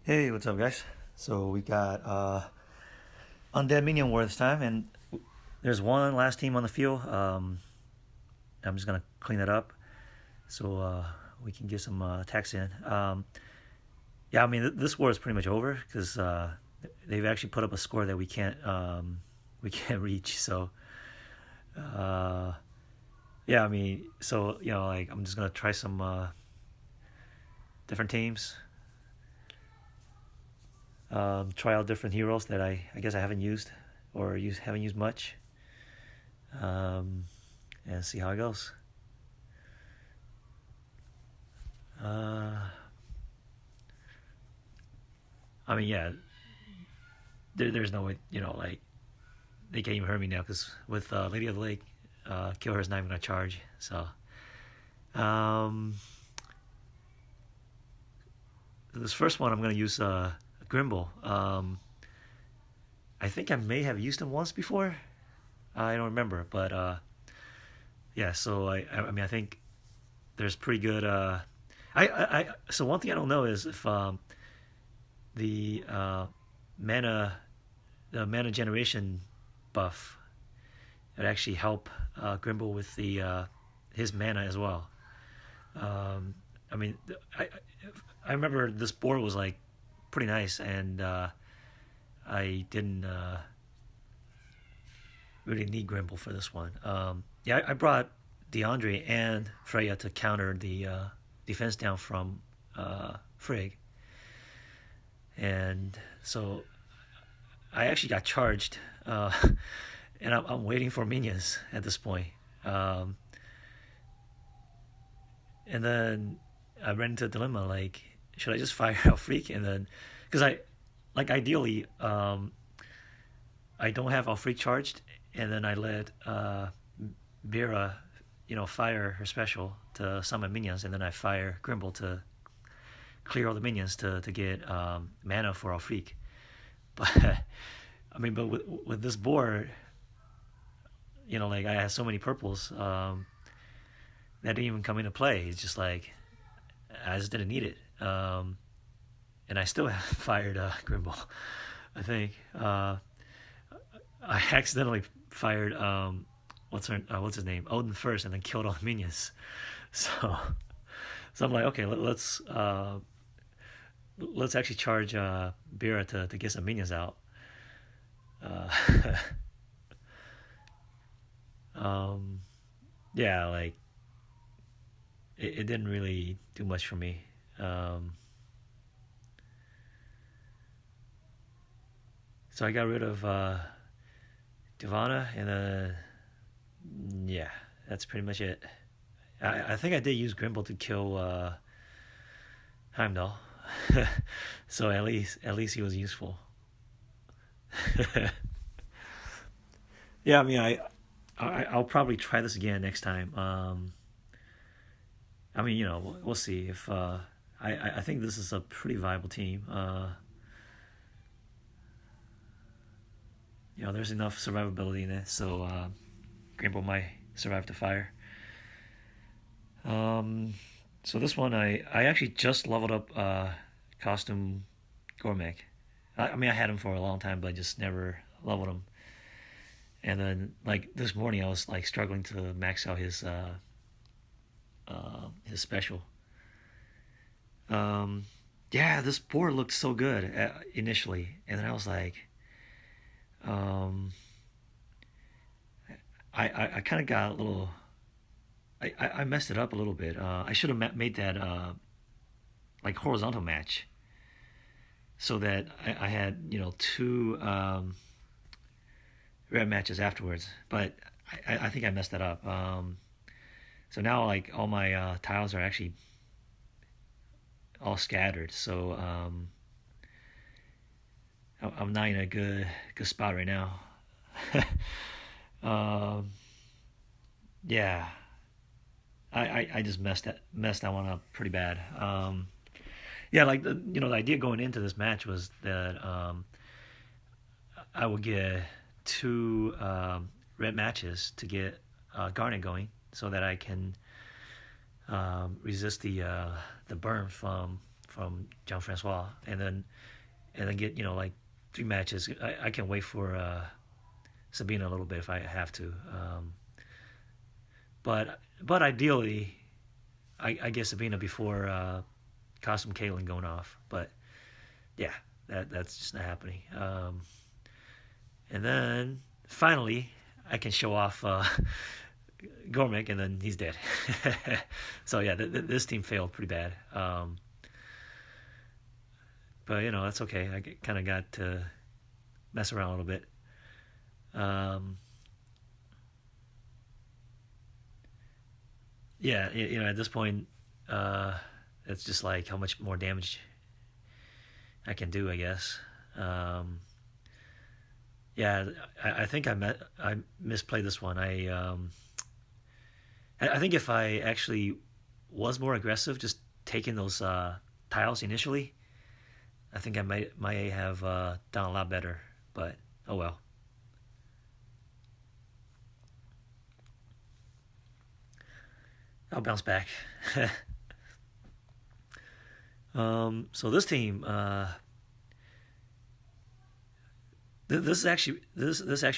Hey, what's up, guys? So we got Undead Minion War this time, and there's one last team on the field. I'm just gonna clean it up so we can get some attacks in. Yeah, I mean this war is pretty much over because they've actually put up a score that we can't reach. So uh, yeah, I mean, so like I'm just gonna try some different teams, try out different heroes that I guess I haven't used or haven't used much. um, and see how it goes. Uh, I mean, yeah, there's no way, like they can't even hurt me now because with Lady of the Lake, kill her is not even gonna charge. So, um, this first one I'm gonna use Grimball. I think I may have used him once before. I don't remember, but yeah. So I mean, I think there's pretty good. So one thing I don't know is if the mana the mana generation buff it actually help Grimble with the his mana as well. Um, I mean, I remember this board was like pretty nice, and I didn't really need Grimble for this one. Yeah, I brought DeAndre and Freya to counter the defense down from Frigg, and so I actually got charged, and I'm waiting for minions at this point. Um, and then I ran into a dilemma like, should I just fire out Freak and then, because like ideally, I don't have Alfreak charged, and then I let Vera, fire her special to summon minions, and then I fire Grimble to clear all the minions to get mana for Alfreak. But I mean, but with this board, like I had so many purples that didn't even come into play. It's just like I just didn't need it, and I still haven't fired Grimball. I think I accidentally fired what's his name, Odin first, and then killed all the minions. So so I'm like, okay, let's actually charge Bira to get some minions out. Uh, um, yeah, like it didn't really do much for me. Um, so I got rid of Divana, and yeah, that's pretty much it. I think I did use Grimble to kill Heimdall, so at least he was useful. Yeah, I mean, I'll probably try this again next time. I mean, we'll see if I think this is a pretty viable team. There's enough survivability in it, so Grimble might survive the fire. Um, so this one, I actually just leveled up costume Gourmet. I mean, I had him for a long time, but I just never leveled him. And then, like this morning, I was like struggling to max out his special. Um, yeah, this board looked so good initially, and then I was like, um, I kind of got a little. I messed it up a little bit. I should have made that like horizontal match so that I had two red matches afterwards. But I think I messed that up. So now like all my tiles are actually all scattered. So I'm not in a good spot right now. um, yeah, I just messed that one up pretty bad. Yeah, like the idea going into this match was that I would get two red matches to get Garnet going, so that I can resist the burn from Jean Francois, and then get like 3 matches. I can wait for Sabina a little bit if I have to. But ideally, I get Sabina before Costume Caitlyn going off. But yeah, that's just not happening. And then finally, I can show off Gourmet, and then he's dead. So yeah, this team failed pretty bad. But that's okay. I kind of got to mess around a little bit. Yeah, at this point, it's just like how much more damage I can do, I guess. Yeah, I think I misplayed this one. I think if I actually was more aggressive, just taking those tiles initially, I think I might have done a lot better. But oh well. I'll bounce back. So this team, this actually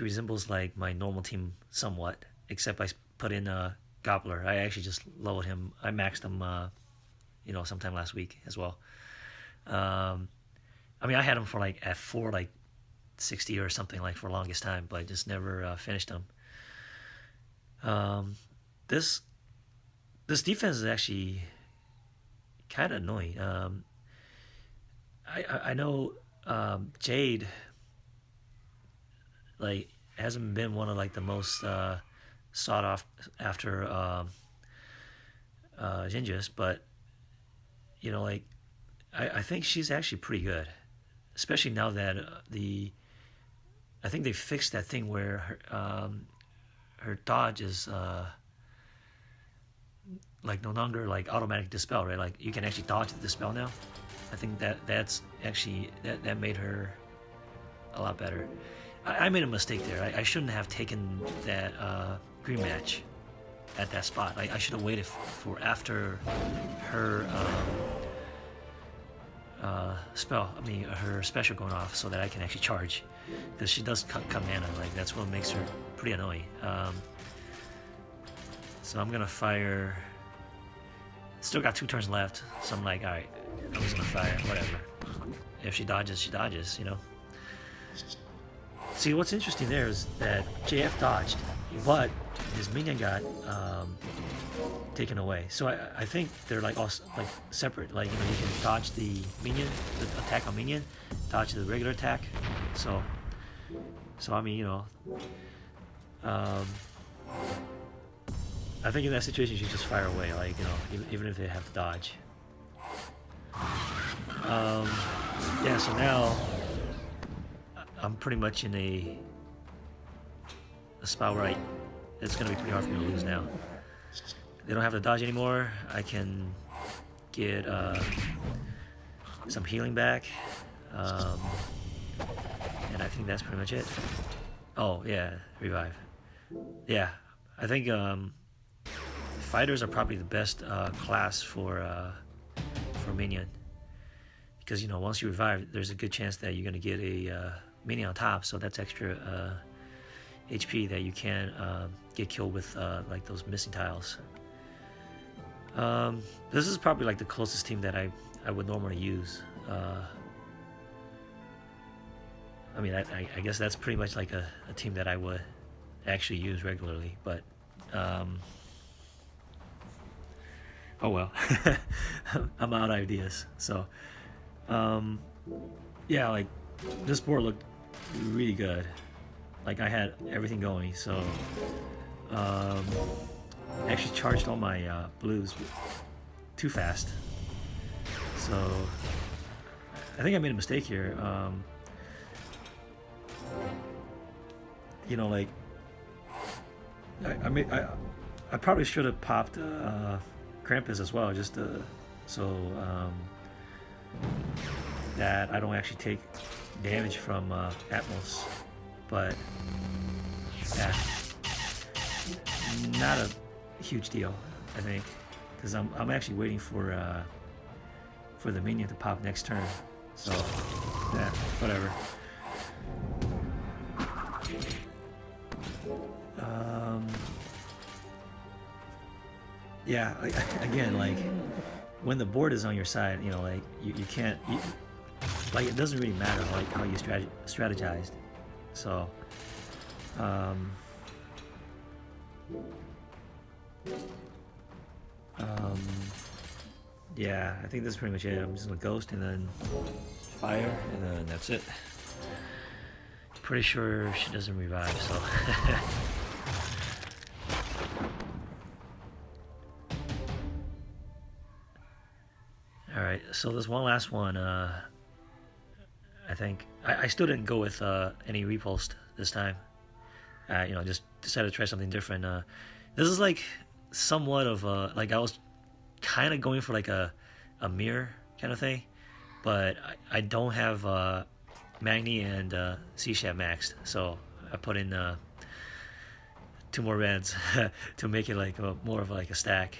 resembles like my normal team somewhat, except I put in Gobbler. I actually just leveled him. I maxed him, sometime last week as well. I mean, I had him for like at 460 or something like for the longest time, but I just never finished him. This defense is actually kind of annoying. I know Jade like hasn't been one of like the most sought after ninjas, but like I think she's actually pretty good, especially now that I think they fixed that thing where her dodge is like no longer like automatic dispel, right? Like you can actually dodge the dispel now. I think that's actually that made her a lot better. I made a mistake there. I shouldn't have taken that green match at that spot. I should have waited for after her her special going off so that I can actually charge, because she does cut mana. Like that's what makes her pretty annoying. So I'm gonna fire. Still got 2 turns left, so I'm like, all right, I'm just gonna fire. Whatever. If she dodges, she dodges. See, what's interesting there is that JF dodged, but his minion got taken away. So I think they're like all like separate. Like you can dodge the minion, the attack on minion, dodge the regular attack. So I mean, I think in that situation you should just fire away, like even if they have to dodge. Yeah. So now I'm pretty much in a spot where it's going to be pretty hard for me to lose now. They don't have to dodge anymore. I can get some healing back. And I think that's pretty much it. Oh, yeah, revive. Yeah, I think fighters are probably the best class for minion. Because, once you revive, there's a good chance that you're going to get a minion on top, so that's extra HP that you can get killed with like those missing tiles. This is probably like the closest team that I would normally use. I mean, I guess that's pretty much like a team that I would actually use regularly, but oh well. I'm out of ideas. So yeah, like this board looked really good. Like I had everything going, so actually charged all my blues too fast. So I think I made a mistake here. Like I probably should have popped Krampus as well, just so that I don't actually take damage from Atmos. But yeah, not a huge deal, I think, because I'm actually waiting for for the minion to pop next turn. So, yeah, whatever. Yeah, again, like, when the board is on your side, you know, like, you can't, like, it doesn't really matter, like, how you strategized. So, yeah, I think that's pretty much it. I'm just gonna ghost and then fire, and then that's it. Pretty sure she doesn't revive, so. Alright, so there's one last one. I think I still didn't go with any repulsed this time. You know, just decided to try something different. This is like somewhat of a, like, I was kind of going for like a mirror kind of thing, but I don't have Magni and C-Shat maxed, so I put in 2 more reds to make it like more of like a stack.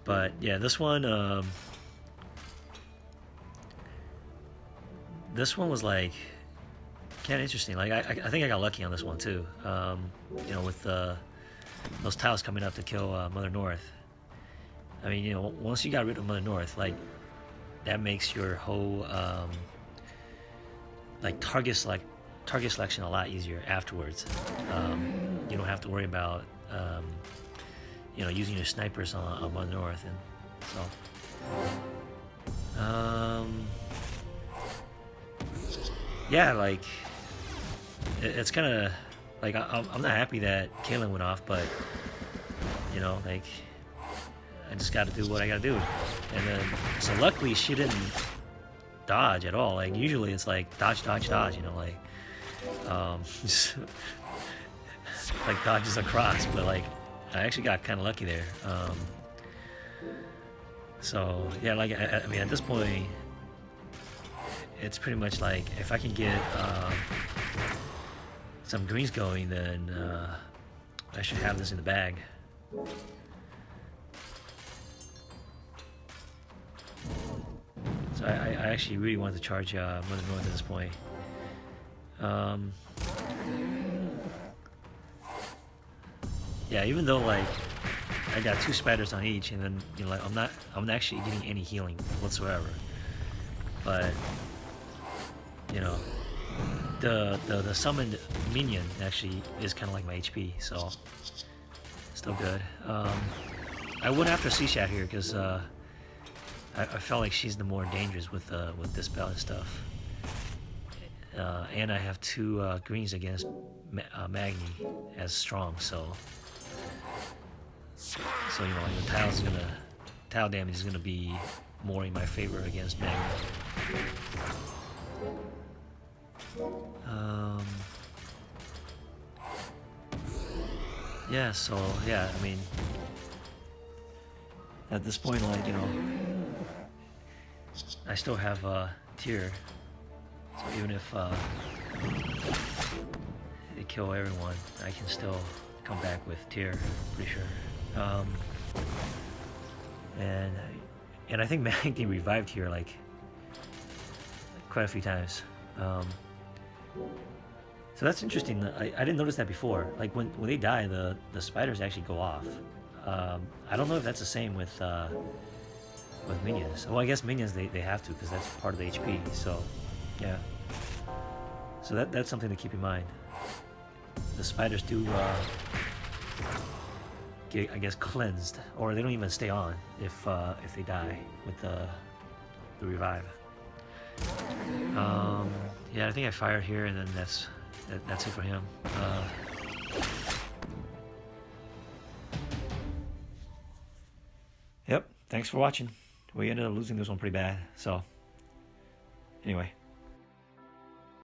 But yeah, this one was like kind of interesting. Like I think I got lucky on this one too. You know, with those tiles coming up to kill Mother North. I mean, you know, once you got rid of Mother North, like, that makes your whole like target selection a lot easier afterwards. You don't have to worry about you know, using your snipers on Mother North, and so yeah, like, it's kind of like I'm not happy that Kaylin went off, but you know, like, I just got to do what I got to do. And then, so luckily she didn't dodge at all. Like, usually it's like dodge, dodge, dodge, you know, like, just, like, dodges across. But like, I actually got kind of lucky there. So yeah, like, I mean, at this point, it's pretty much like, if I can get some greens going, then I should have this in the bag. So I actually really wanted to charge Mother North at this point. Yeah, even though, like, I got 2 spiders on each, and then, you know, like, I'm not actually getting any healing whatsoever. But you know, the summoned minion actually is kind of like my HP, so still good. I went after C-Shat here because I felt like she's the more dangerous with Dispel and stuff. And I have 2 greens against Magni as strong, so you know, like, the tile damage is gonna be more in my favor against Magni. Yeah, so yeah, I mean, at this point, like, you know, I still have tier, so even if they kill everyone, I can still come back with tier, pretty sure. And I think Magni revived here like quite a few times. So that's interesting. I didn't notice that before. Like, when they die, the spiders actually go off. I don't know if that's the same with minions. Well, I guess minions they have to, because that's part of the HP. So yeah. So that's something to keep in mind. The spiders do get, I guess, cleansed, or they don't even stay on if they die with the revive. Yeah, I think I fired here, and then that's it for him. Yep, thanks for watching. We ended up losing this one pretty bad, so anyway.